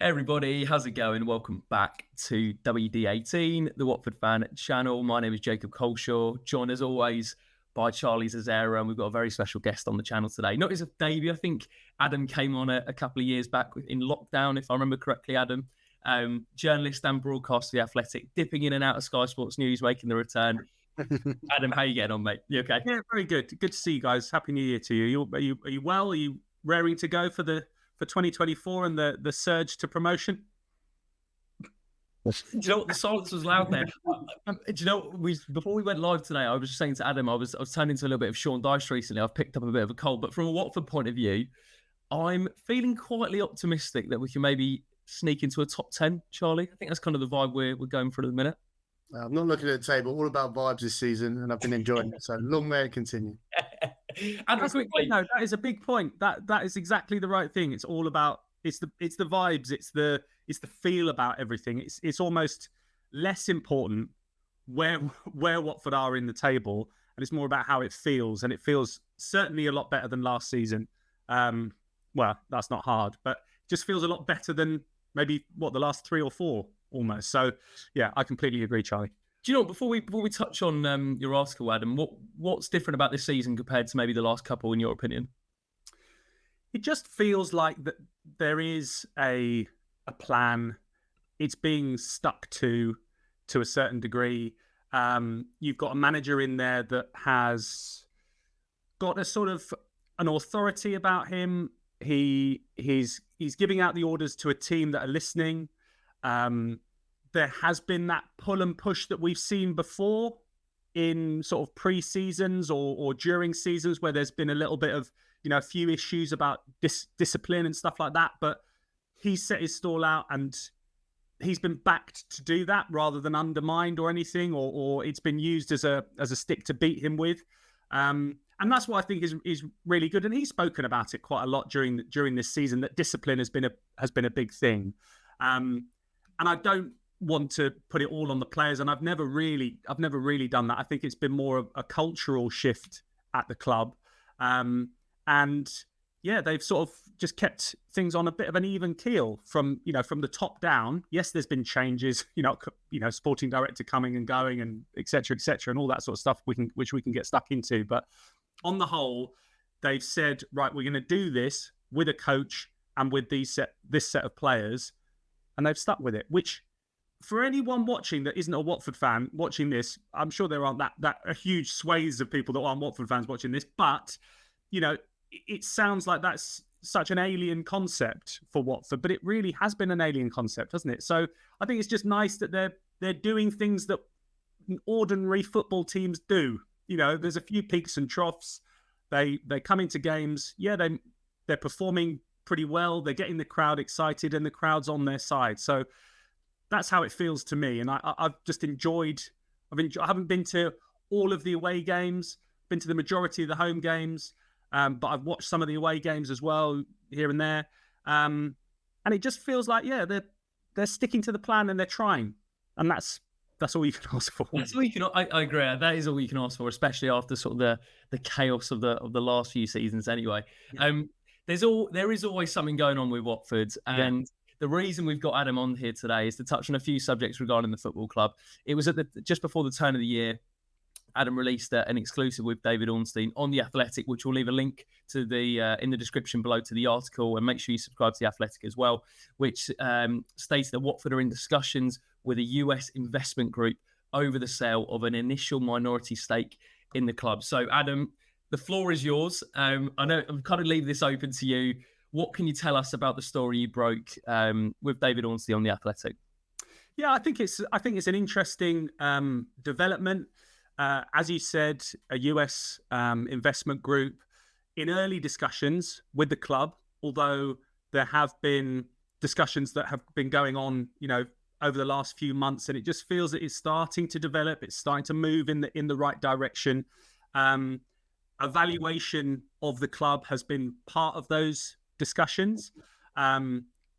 Hey everybody, how's it going? Welcome back to WD18, the Watford fan channel. My name is Jacob Culshaw, joined as always by Charlie Zazzera, and we've got a very special guest on the channel today. Not as a debut, I think Adam came on a couple of years back in lockdown, if I remember correctly, Adam. Journalist and broadcaster for The Athletic, dipping in and out of Sky Sports News, making the return. Adam, how you getting on, mate? You okay? Yeah, very good. Good to see you guys. Happy New Year to you. Are you well? Are you raring to go for 2024 and the surge to promotion? Do you know what? The silence was loud there. Do you know, before we went live today, I was just saying to Adam, I was turning into a little bit of Sean Dyche recently. I've picked up a bit of a cold, but from a Watford point of view, I'm feeling quietly optimistic that we can maybe sneak into a top 10, Charlie. I think that's kind of the vibe we're going for at the minute. I'm not looking at the table. All about vibes this season, and I've been enjoying it. So long may it continue. And quickly, no, that is a big point. That is exactly the right thing. It's all about it's the vibes. It's the feel about everything. It's almost less important where Watford are in the table, and it's more about how it feels. And it feels certainly a lot better than last season. Well, that's not hard, but it just feels a lot better than maybe the last 3 or 4 almost. So yeah, I completely agree, Charlie. Do you know, before we touch on your article, Adam, what's different about this season compared to maybe the last couple, in your opinion? It just feels like that there is a plan. It's being stuck to a certain degree. You've got a manager in there that has got a sort of an authority about him. He's giving out the orders to a team that are listening. There has been that pull and push that we've seen before in sort of pre-seasons or during seasons where there's been a little bit of, a few issues about discipline and stuff like that. But he's set his stall out and he's been backed to do that rather than undermined or anything, or it's been used as a stick to beat him with. And that's what I think is really good. And he's spoken about it quite a lot during this season, that discipline has been a big thing. And I don't want to put it all on the players, and I've never really done that. I think it's been more of a cultural shift at the club, and yeah, they've sort of just kept things on a bit of an even keel from the top down. Yes, there's been changes, sporting director coming and going, and etc., and all that sort of stuff which we can get stuck into. But on the whole, they've said, right, we're going to do this with a coach and with this set of players, and they've stuck with it, which, for anyone watching that isn't a Watford fan watching this, I'm sure there aren't that a huge swathes of people that aren't Watford fans watching this, but it sounds like that's such an alien concept for Watford, but it really has been an alien concept, hasn't it? So I think it's just nice that they're doing things that ordinary football teams do. There's a few peaks and troughs. They come into games, they're performing pretty well. They're getting the crowd excited, and the crowd's on their side. So that's how it feels to me. And I've just enjoyed. I haven't been to all of the away games. Been to the majority of the home games, but I've watched some of the away games as well here and there. And it just feels like they're sticking to the plan and they're trying, and that's all you can ask for. That's all you can. I agree. That is all you can ask for, especially after sort of the chaos of the last few seasons. Anyway, yeah. There is always something going on with Watford, and the reason we've got Adam on here today is to touch on a few subjects regarding the football club. It was just before the turn of the year, Adam released an exclusive with David Ornstein on The Athletic, which we'll leave a link to in the description below to the article, and make sure you subscribe to The Athletic as well, which states that Watford are in discussions with a US investment group over the sale of an initial minority stake in the club. So, Adam, the floor is yours. I know I'm kind of leave this open to you. What can you tell us about the story you broke with David Ornstein on The Athletic? Yeah, I think it's an interesting development. As you said, a US investment group in early discussions with the club, although there have been discussions that have been going on, over the last few months, and it just feels that it's starting to develop. It's starting to move in the right direction. A valuation of the club has been part of those discussions,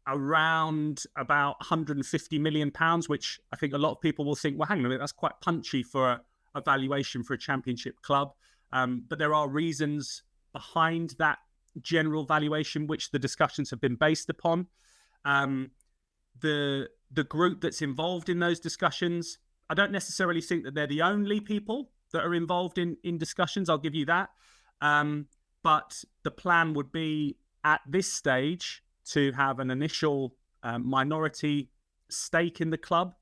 around about £150 million, which I think a lot of people will think, well, hang on a minute, that's quite punchy for a valuation for a championship club. But there are reasons behind that general valuation, which the discussions have been based upon. the group that's involved in those discussions, I don't necessarily think that they're the only people that are involved in discussions. I'll give you that. But the plan would be at this stage to have an initial minority stake in the club,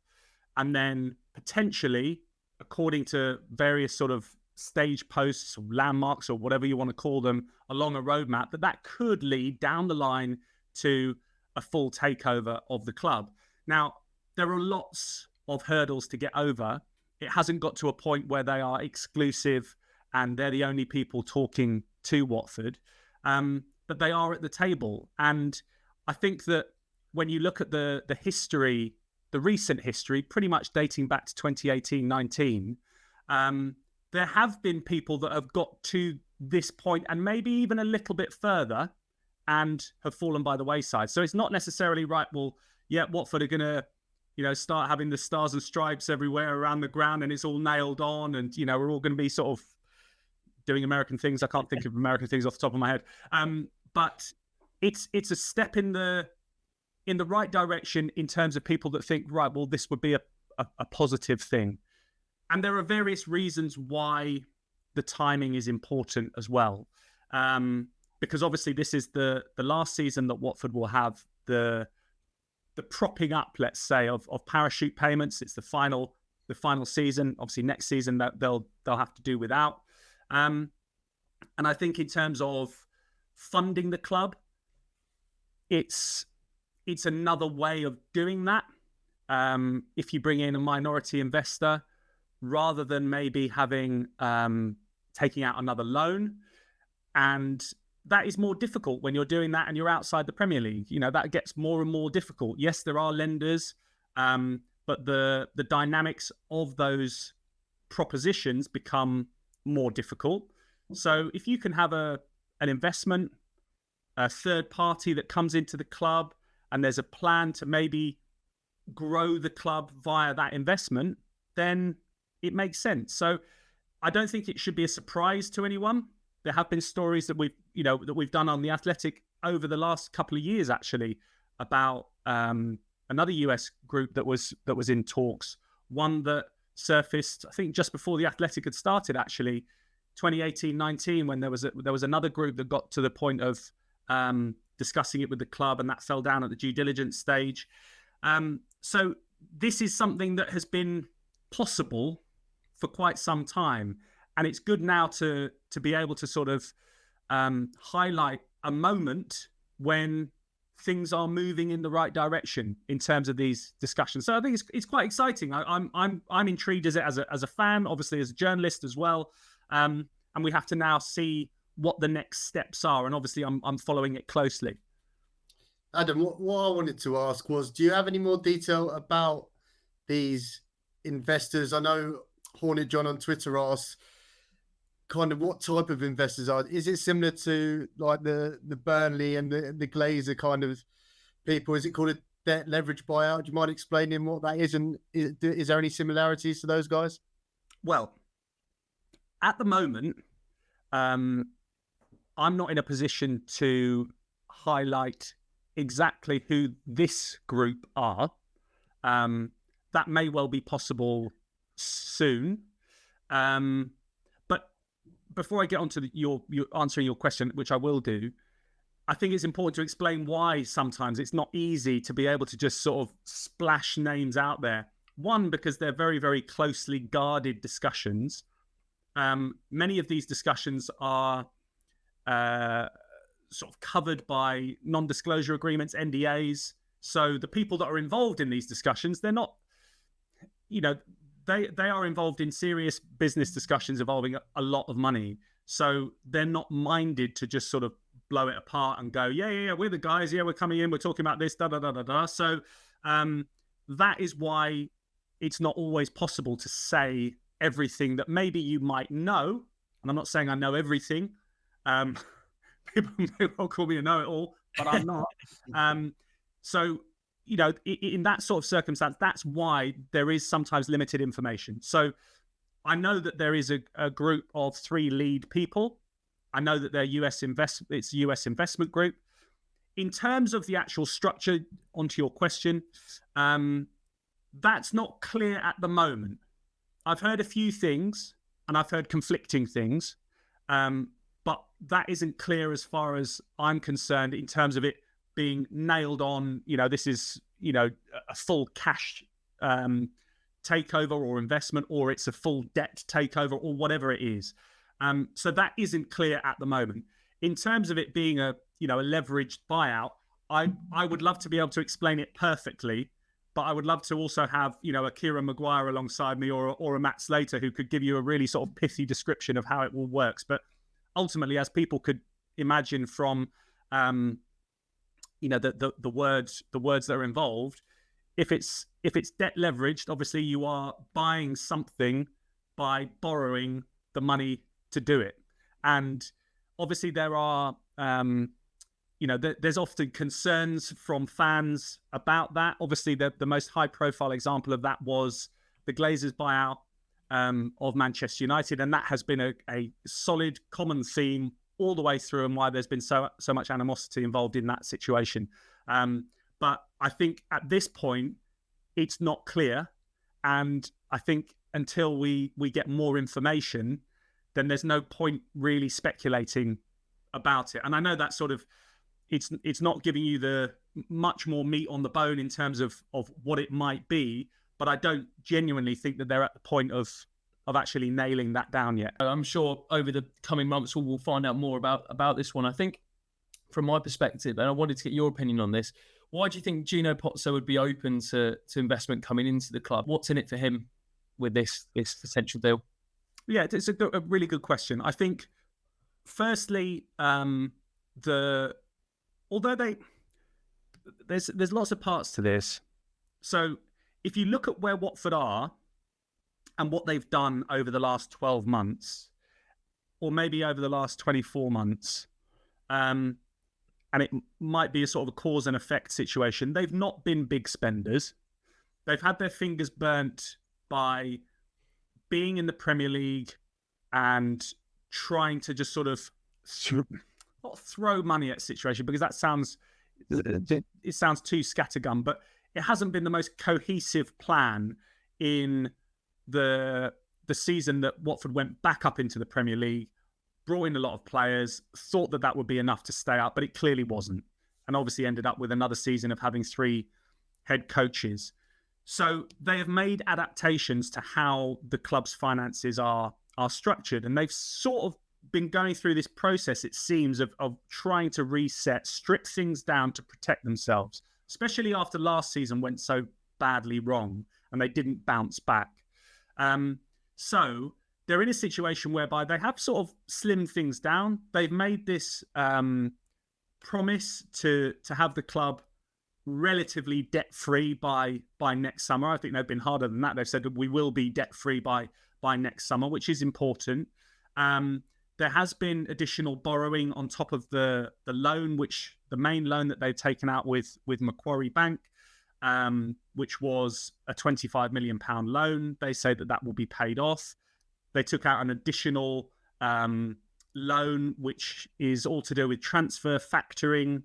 and then potentially, according to various sort of stage posts or landmarks or whatever you want to call them along a roadmap, that could lead down the line to a full takeover of the club. Now, there are lots of hurdles to get over. It hasn't got to a point where they are exclusive and they're the only people talking to Watford, but they are at the table. And I think that when you look at the history, the recent history, pretty much dating back to 2018-19, there have been people that have got to this point and maybe even a little bit further and have fallen by the wayside. So it's not necessarily right, well, yeah, Watford are going to, start having the stars and stripes everywhere around the ground and it's all nailed on and, we're all going to be sort of doing American things. I can't think of American things off the top of my head. But it's a step in the right direction in terms of people that think, right, well, this would be a positive thing. And there are various reasons why the timing is important as well. Because obviously this is the last season that Watford will have the propping up, let's say, of parachute payments. It's the final season. Obviously next season that they'll have to do without. And I think in terms of funding the club, it's another way of doing that. If you bring in a minority investor, rather than maybe having taking out another loan, and that is more difficult when you're doing that and you're outside the Premier League. That gets more and more difficult. Yes, there are lenders, but the dynamics of those propositions become more difficult. So if you can have an investment, a third party that comes into the club, and there's a plan to maybe grow the club via that investment, then it makes sense. So I don't think it should be a surprise to anyone. There have been stories that we've done on The Athletic over the last couple of years, actually, about another US group that was in talks. One that surfaced, I think, just before The Athletic had started, actually, 2018-19, when there was another group that got to the point of discussing it with the club, and that fell down at the due diligence stage. So this is something that has been possible for quite some time, and it's good now to be able to sort of highlight a moment when things are moving in the right direction in terms of these discussions. So I think it's quite exciting. I'm intrigued as a fan, obviously as a journalist as well, and we have to now see what the next steps are, and obviously I'm following it closely. Adam, what I wanted to ask was, do you have any more detail about these investors? I know Hornet John on Twitter asked kind of what type of investors are. Is it similar to like the Burnley and the Glazer kind of people? Is it called a debt leverage buyout? Do you mind explaining what that is, and is there any similarities to those guys? Well, at the moment, I'm not in a position to highlight exactly who this group are. That may well be possible soon. But before I get on to your answering your question, which I will do, I think it's important to explain why sometimes it's not easy to be able to just sort of splash names out there. One, because they're very, very closely guarded discussions. Many of these discussions are sort of covered by non-disclosure agreements, NDAs. So the people that are involved in these discussions, they're not, they are involved in serious business discussions involving a lot of money. So they're not minded to just sort of blow it apart and go, yeah, we're the guys, yeah, we're coming in, we're talking about this, da. So that is why it's not always possible to say everything that maybe you might know. And I'm not saying I know everything. People may well call me a know-it-all, but I'm not. So, in that sort of circumstance, that's why there is sometimes limited information. So I know that there is a group of 3 lead people. I know that they're it's a US investment group. in terms of the actual structure, onto your question, that's not clear at the moment. I've heard a few things, and I've heard conflicting things, but that isn't clear as far as I'm concerned in terms of it being nailed on. This is a full cash takeover or investment, or it's a full debt takeover, or whatever it is. So that isn't clear at the moment. In terms of it being a leveraged buyout, I would love to be able to explain it perfectly, but I would love to also have a Kieran Maguire alongside me, or a Matt Slater, who could give you a really sort of pithy description of how it all works. But ultimately, as people could imagine from the words that are involved, if it's debt leveraged, obviously you are buying something by borrowing the money to do it. And obviously there are there's often concerns from fans about that. Obviously the most high profile example of that was the Glazers buyout of Manchester United, and that has been a solid common theme all the way through, and why there's been so much animosity involved in that situation. But I think at this point, it's not clear. And I think until we get more information, then there's no point really speculating about it. And I know that sort of, it's not giving you the much more meat on the bone in terms of what it might be, but I don't genuinely think that they're at the point of actually nailing that down yet. I'm sure over the coming months we'll find out more about this one. I think from my perspective, and I wanted to get your opinion on this, why do you think Gino Pozzo would be open to investment coming into the club? What's in it for him with this potential deal? Yeah, it's a really good question. I think, firstly, there's lots of parts to this. So if you look at where Watford are and what they've done over the last 12 months, or maybe over the last 24 months, and it might be a sort of a cause and effect situation. They've not been big spenders. They've had their fingers burnt by being in the Premier League and trying to just sort of not throw money at a situation, because it sounds too scattergun, but it hasn't been the most cohesive plan in the season that Watford went back up into the Premier League, brought in a lot of players, thought that would be enough to stay up, but it clearly wasn't. And obviously ended up with another season of having 3 head coaches. So they have made adaptations to how the club's finances are structured. And they've sort of been going through this process, it seems, of trying to reset, strip things down to protect themselves, especially after last season went so badly wrong and they didn't bounce back. So they're in a situation whereby they have sort of slimmed things down. They've made this promise to have the club relatively debt-free by next summer. I think they've been harder than that. They've said that we will be debt-free by next summer, which is important. There has been additional borrowing on top of the loan, the main loan that they've taken out with Macquarie Bank, which was a £25 million loan. They say that will be paid off. They took out an additional loan, which is all to do with transfer factoring,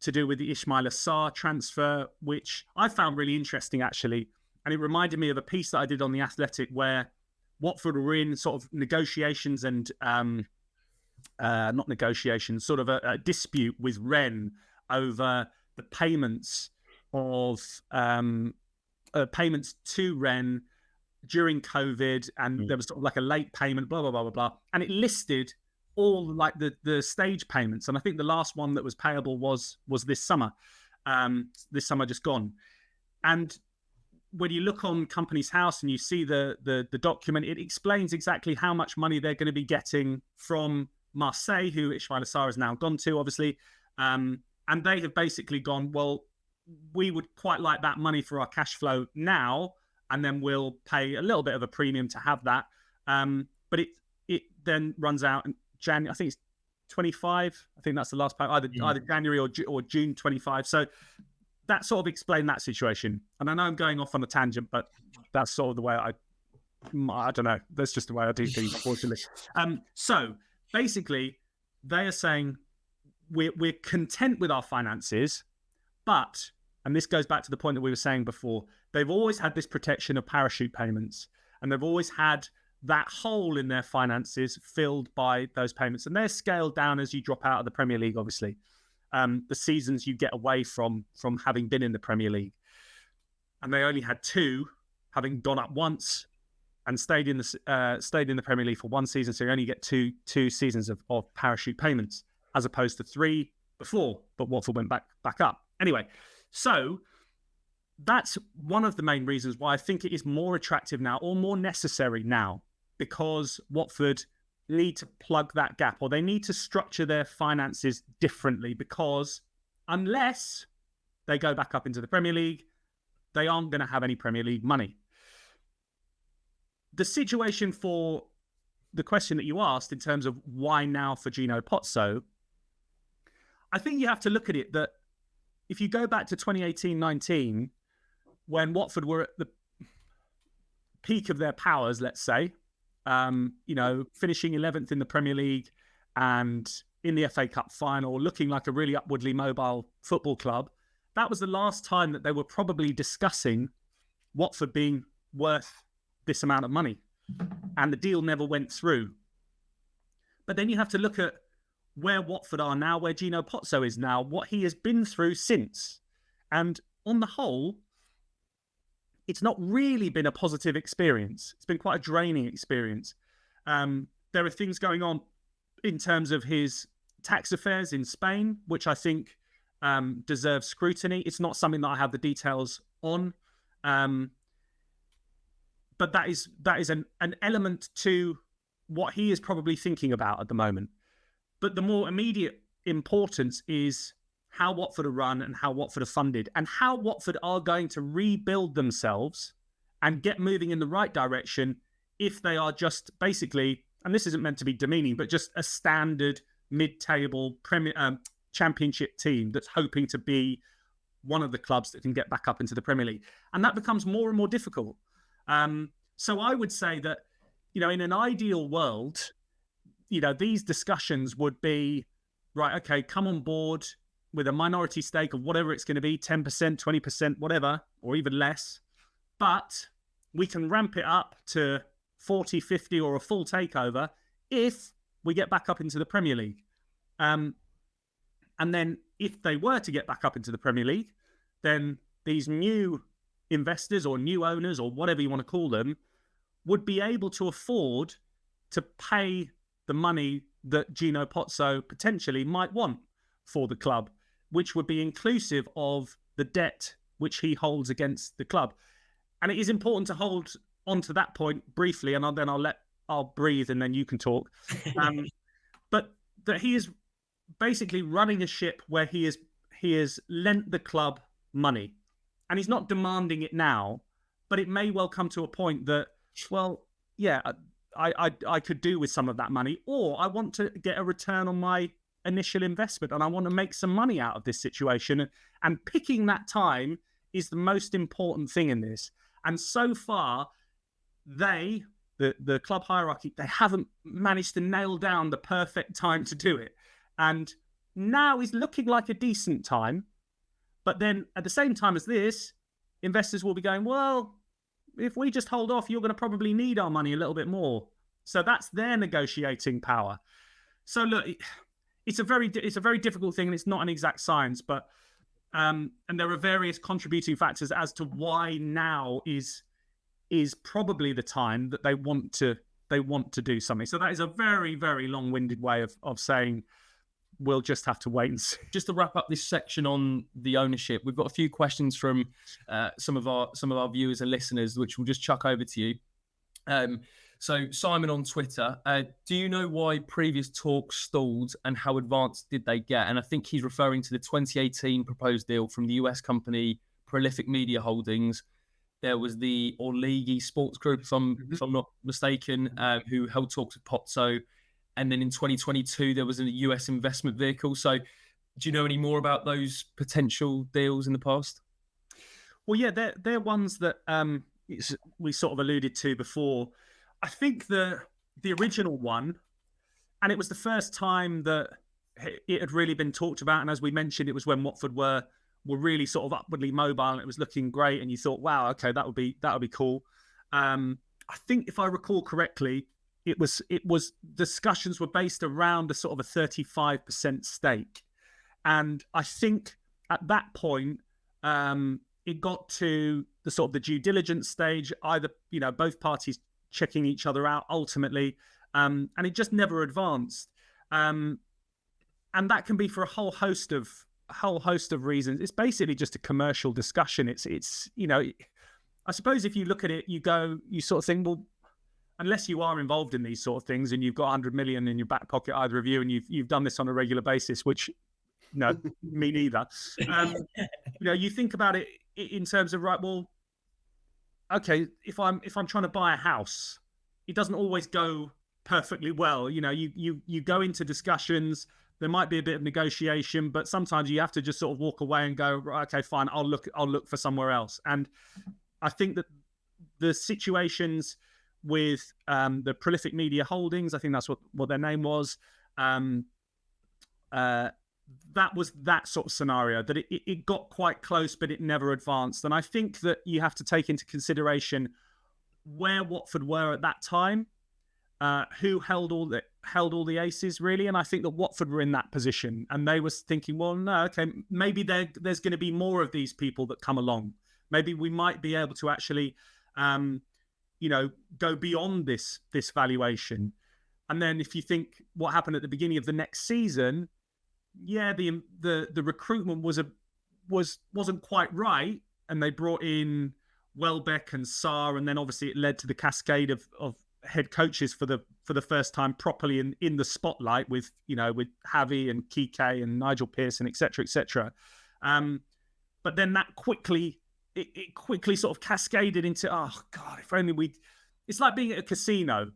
to do with the Ismail Assar transfer, which I found really interesting, actually. And it reminded me of a piece that I did on The Athletic, where Watford were in sort of negotiations and not negotiations, sort of a dispute with Rennes over the payments of payments to Rennes during COVID, and there was sort of like a late payment, blah, blah, blah, blah, blah. And it listed all like the stage payments. And I think the last one that was payable was this summer just gone. And when you look on Companies House and you see the document, it explains exactly how much money they're going to be getting from Marseille, who Ismail Assar has now gone to, obviously. And they have basically gone, well, we would quite like that money for our cash flow now, and then we'll pay a little bit of a premium to have that. But it then runs out in January. I think it's 25. I think that's the last payment, either January or June 25. So that sort of explained that situation. And I know I'm going off on a tangent, but that's sort of the way I don't know. That's just the way I do things, unfortunately. So basically, they are saying we're content with our finances, but, and this goes back to the point that we were saying before, they've always had this protection of parachute payments, and they've always had that hole in their finances filled by those payments, and they're scaled down as you drop out of the Premier League, obviously. The seasons you get away from having been in the Premier League. And they only had 2, having gone up once and stayed in the Premier League for 1 season, so you only get two seasons of parachute payments, as opposed to 3 before, but Watford went back up. Anyway, so that's one of the main reasons why I think it is more attractive now, or more necessary now, because Watford need to plug that gap, or they need to structure their finances differently, because unless they go back up into the Premier League, they aren't going to have any Premier League money. The situation for the question that you asked in terms of why now for Gino Pozzo, I think you have to look at it that if you go back to 2018-19, when Watford were at the peak of their powers, let's say, finishing 11th in the Premier League and in the FA Cup final, looking like a really upwardly mobile football club, that was the last time that they were probably discussing Watford being worth this amount of money. And the deal never went through. But then you have to look at where Watford are now, where Gino Pozzo is now, what he has been through since. And on the whole, it's not really been a positive experience. It's been quite a draining experience. There are things going on in terms of his tax affairs in Spain, which I think deserve scrutiny. It's not something that I have the details on, but that is an element to what he is probably thinking about at the moment. But the more immediate importance is how Watford are run and how Watford are funded, and how Watford are going to rebuild themselves and get moving in the right direction if they are just basically, and this isn't meant to be demeaning, but just a standard mid-table championship team that's hoping to be one of the clubs that can get back up into the Premier League. And that becomes more and more difficult. So I would say that, in an ideal world, these discussions would be, right, okay, come on board with a minority stake of whatever it's going to be, 10%, 20%, whatever, or even less. But we can ramp it up to 40, 50, or a full takeover if we get back up into the Premier League. And then if they were to get back up into the Premier League, then these new investors or new owners or whatever you want to call them would be able to afford to pay the money that Gino Pozzo potentially might want for the club, which would be inclusive of the debt which he holds against the club. And it is important to hold on to that point briefly, and then I'll breathe and then you can talk. But that he is basically running a ship where he has lent the club money, and he's not demanding it now, but it may well come to a point that, well, yeah, I could do with some of that money, or I want to get a return on my initial investment and I want to make some money out of this situation. And picking that time is the most important thing in this. And so far, the club hierarchy, they haven't managed to nail down the perfect time to do it. And now is looking like a decent time. But then at the same time as this, investors will be going, well, if we just hold off, you're going to probably need our money a little bit more. So that's their negotiating power. So look, it's a very difficult thing, and it's not an exact science, but and there are various contributing factors as to why now is probably the time that they want to do something. So that is a very, very long-winded way of saying we'll just have to wait and see. Just to wrap up this section on the ownership, we've got a few questions from some of our viewers and listeners, which we'll just chuck over to you. So Simon on Twitter, do you know why previous talks stalled and how advanced did they get? And I think he's referring to the 2018 proposed deal from the US company Prolific Media Holdings. There was the Orlegi Sports Group, if I'm not mistaken, who held talks with Pozzo. And then in 2022, there was a US investment vehicle. So do you know any more about those potential deals in the past? Well, yeah, they're ones that we sort of alluded to before. I think the original one, and it was the first time that it had really been talked about, and as we mentioned, it was when Watford were really sort of upwardly mobile, and it was looking great, and you thought, wow, okay, that would be cool. I think if I recall correctly, it was discussions were based around a sort of a 35% stake, and I think at that point it got to the sort of the due diligence stage, either both parties checking each other out ultimately, and it just never advanced, and that can be for a whole host of reasons. It's basically just a commercial discussion. It's I suppose if you look at it, you sort of think, well, unless you are involved in these sort of things and you've got 100 million in your back pocket, either of you, and you've done this on a regular basis, which no, me neither. You think about it in terms of, right, well, okay, if I'm trying to buy a house, it doesn't always go perfectly well. You go into discussions. There might be a bit of negotiation, but sometimes you have to just sort of walk away and go, right, okay, fine, I'll look for somewhere else. And I think that the situations with the Prolific Media Holdings, I think that's what their name was, that was that sort of scenario, that it got quite close, but it never advanced. And I think that you have to take into consideration where Watford were at that time, who held all the aces, really. And I think that Watford were in that position, and they was thinking, well, no, okay, maybe there's going to be more of these people that come along. Maybe we might be able to actually, go beyond this valuation. And then if you think what happened at the beginning of the next season, yeah, the recruitment wasn't quite right, and they brought in Welbeck and Sarr, and then obviously it led to the cascade of head coaches for the first time properly in the spotlight with Javi and Kike and Nigel Pearson, etc. But then that quickly sort of cascaded into, oh God, if only it's like being at a casino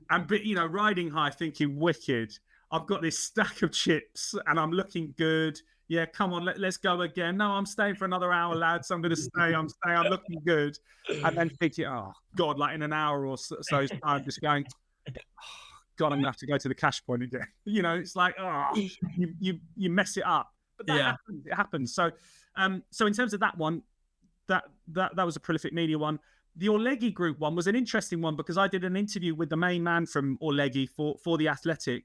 and riding high thinking, wicked, I've got this stack of chips and I'm looking good. Yeah, come on, let's go again. No, I'm staying for another hour, lads. I'm going to stay. I'm looking good. And then thinking, oh, God, like in an hour or so's time, just going, oh, God, I'm going to have to go to the cash point again. It's like, oh, you mess it up. But that happens. It happens. So in terms of that one, that was a Prolific Media one. The Orlegui Group one was an interesting one because I did an interview with the main man from Orlegui for The Athletic.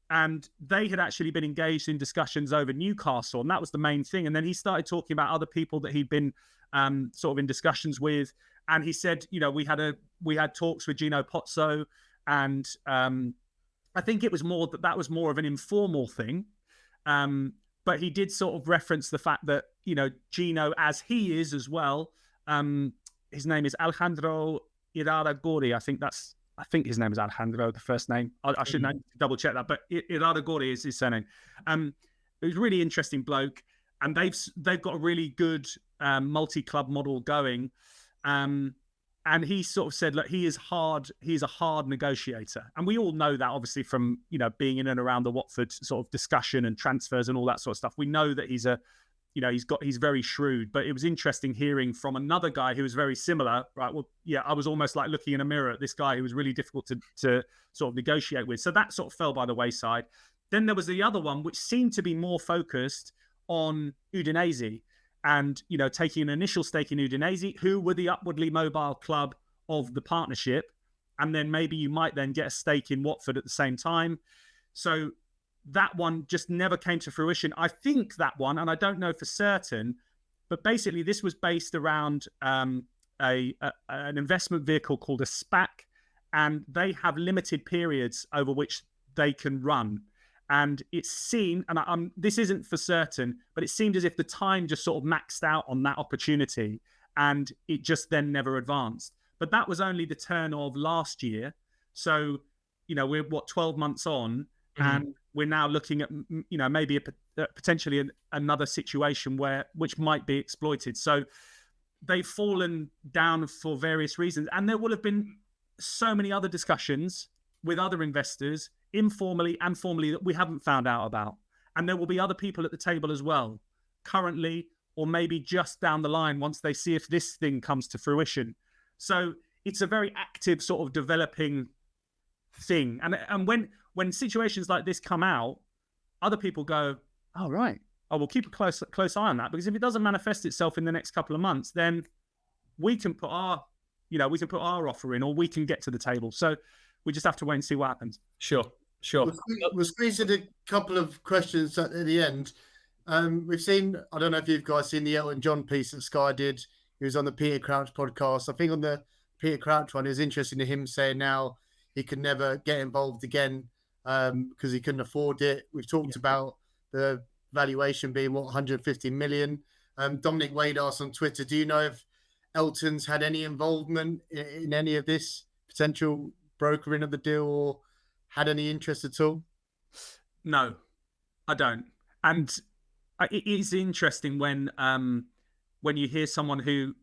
And they had actually been engaged in discussions over Newcastle, and that was the main thing. And then he started talking about other people that he'd been sort of in discussions with. And he said, we had talks with Gino Pozzo, and I think it was that was more of an informal thing. But he did sort of reference the fact that Gino, as he is as well, his name is Alejandro Iraragorri. I think his name is Alejandro, the first name. I should double check that, but Iraragorri is his surname. It was a really interesting bloke, and they've got a really good multi-club model going. And he sort of said, look, he's a hard negotiator. And we all know that obviously from, being in and around the Watford sort of discussion and transfers and all that sort of stuff. We know that he's very shrewd, but it was interesting hearing from another guy who was very similar, right? Well, yeah, I was almost like looking in a mirror at this guy who was really difficult to sort of negotiate with. So that sort of fell by the wayside. Then there was the other one, which seemed to be more focused on Udinese and, taking an initial stake in Udinese, who were the upwardly mobile club of the partnership. And then maybe you might then get a stake in Watford at the same time. So that one just never came to fruition. I think that one, and I don't know for certain, but basically this was based around an investment vehicle called a SPAC, and they have limited periods over which they can run. And it seemed, and this isn't for certain, but it seemed as if the time just sort of maxed out on that opportunity, and it just then never advanced. But that was only the turn of last year. So, we're 12 months on, and we're now looking at, maybe potentially another situation which might be exploited. So they've fallen down for various reasons. And there will have been so many other discussions with other investors, informally and formally, that we haven't found out about. And there will be other people at the table as well, currently, or maybe just down the line once they see if this thing comes to fruition. So it's a very active sort of developing thing. And when situations like this come out, other people go, oh, right. Oh, we'll keep a close eye on that, because if it doesn't manifest itself in the next couple of months, then we can put our offer in, or we can get to the table. So we just have to wait and see what happens. Sure. We'll squeeze in a couple of questions at the end. We've seen, I don't know if you guys seen the Elton John piece that Sky did. He was on the Peter Crouch podcast. I think on the Peter Crouch one, it was interesting to him saying now he could never get involved again because he couldn't afford it. We've talked about the valuation being 150 million. Dominic Wade asked on Twitter, do you know if Elton's had any involvement in any of this potential brokering of the deal, or had any interest at all? No, I don't. And it is interesting when you hear someone who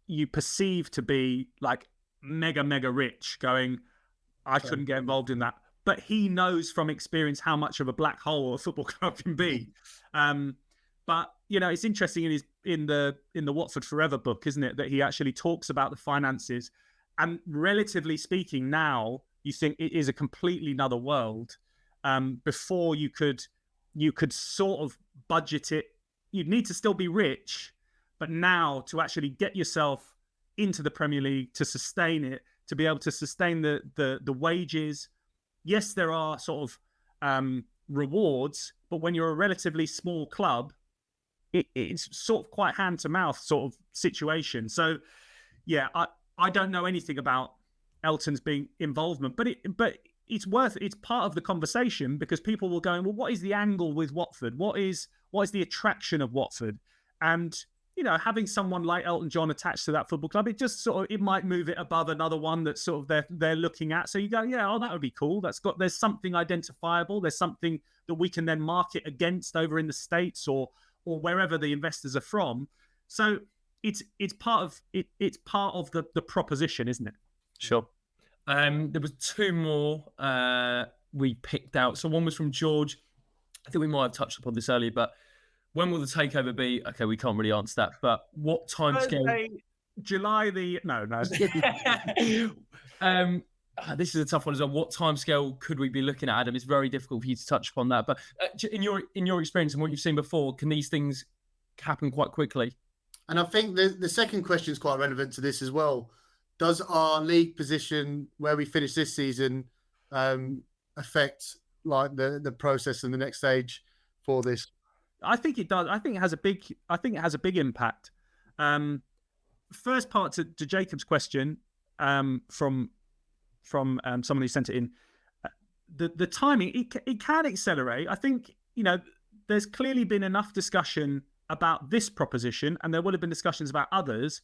you perceive to be like mega rich going, I couldn't get involved in that. But he knows from experience how much of a black hole a football club can be. But it's interesting in the Watford Forever book, isn't it, that he actually talks about the finances. And relatively speaking, now you think it is a completely another world. Before you could sort of budget it. You'd need to still be rich, but now to actually get yourself into the Premier League, to sustain it, to be able to sustain the wages. Yes, there are sort of rewards, but when you're a relatively small club, it's sort of quite hand to mouth sort of situation. So, yeah, I don't know anything about Elton's involvement, but it's part of the conversation, because people will go, well, what is the angle with Watford? What is the attraction of Watford? And having someone like Elton John attached to that football club, it just it might move it above another one that sort of they're looking at. So you go, that would be cool. There's something identifiable. There's something that we can then market against over in the States or wherever the investors are from. So it's part of the proposition, isn't it? Sure. There was two more we picked out. So one was from George. I think we might have touched upon this earlier, but when will the takeover be? Okay, we can't really answer that. But what time scale? July the no. This is a tough one as well. What time scale could we be looking at, Adam? It's very difficult for you to touch upon that. But in your experience and what you've seen before, can these things happen quite quickly? And I think the second question is quite relevant to this as well. Does our league position where we finish this season affect like the process and the next stage for this? I think it does. I think it has a big impact. First part to Jacob's question from someone who sent it in. The timing it can accelerate. I think there's clearly been enough discussion about this proposition, and there would have been discussions about others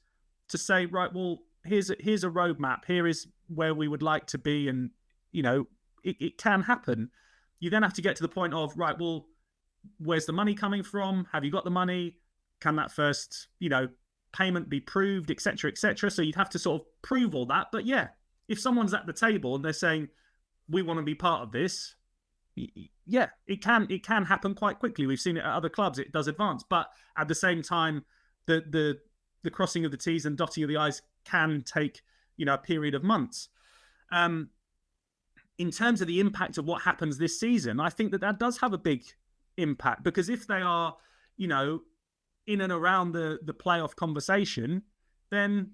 to say, right, well, here's a roadmap. Here is where we would like to be, and it can happen. You then have to get to the point of, right, well, where's the money coming from? Have you got the money? Can that first payment be proved, etc., etc.? So you'd have to sort of prove all that. But yeah, if someone's at the table and they're saying we want to be part of this, yeah, it can happen quite quickly. We've seen it at other clubs. It does advance, but at the same time, the crossing of the T's and dotting of the I's can take a period of months. In terms of the impact of what happens this season, I think that does have a big impact, because if they are in and around the playoff conversation, then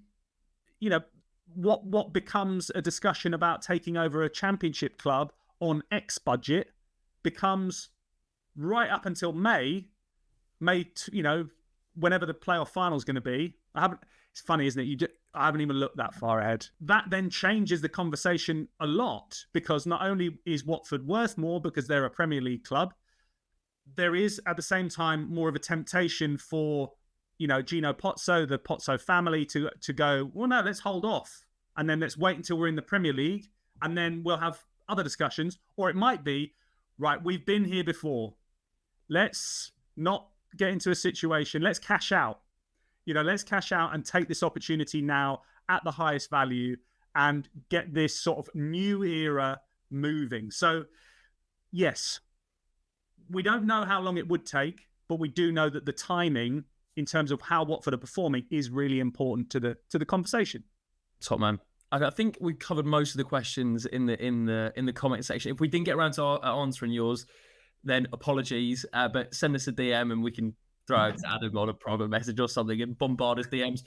what becomes a discussion about taking over a championship club on X budget becomes right up until May, whenever the playoff final is going to be. It's funny, isn't it? I haven't even looked that far ahead. That then changes the conversation a lot, because not only is Watford worth more because they're a Premier League club, there is at the same time more of a temptation for Gino Pozzo, the Pozzo family, to go, well, no, let's hold off, and then let's wait until we're in the Premier League, and then we'll have other discussions. Or it might be, right, we've been here before, let's not get into a situation, let's cash out. Let's cash out and take this opportunity now at the highest value and get this sort of new era moving. So, yes, we don't know how long it would take, but we do know that the timing in terms of how Watford are performing is really important to the conversation. Top man. I think we covered most of the questions in the comment section. If we didn't get around to answering yours, then apologies. But send us a DM and we can throw it to Adam on a private message or something and bombard his DMs.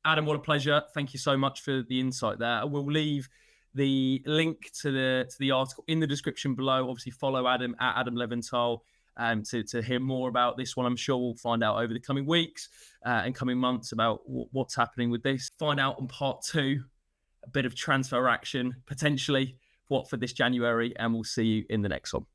Adam, what a pleasure. Thank you so much for the insight there. We'll leave the link to the article in the description below. Obviously, follow Adam at Adam Leventhal to hear more about this one. I'm sure we'll find out over the coming weeks and coming months about what's happening with this. Find out on part 2, a bit of transfer action, potentially, for Watford this January, and we'll see you in the next one.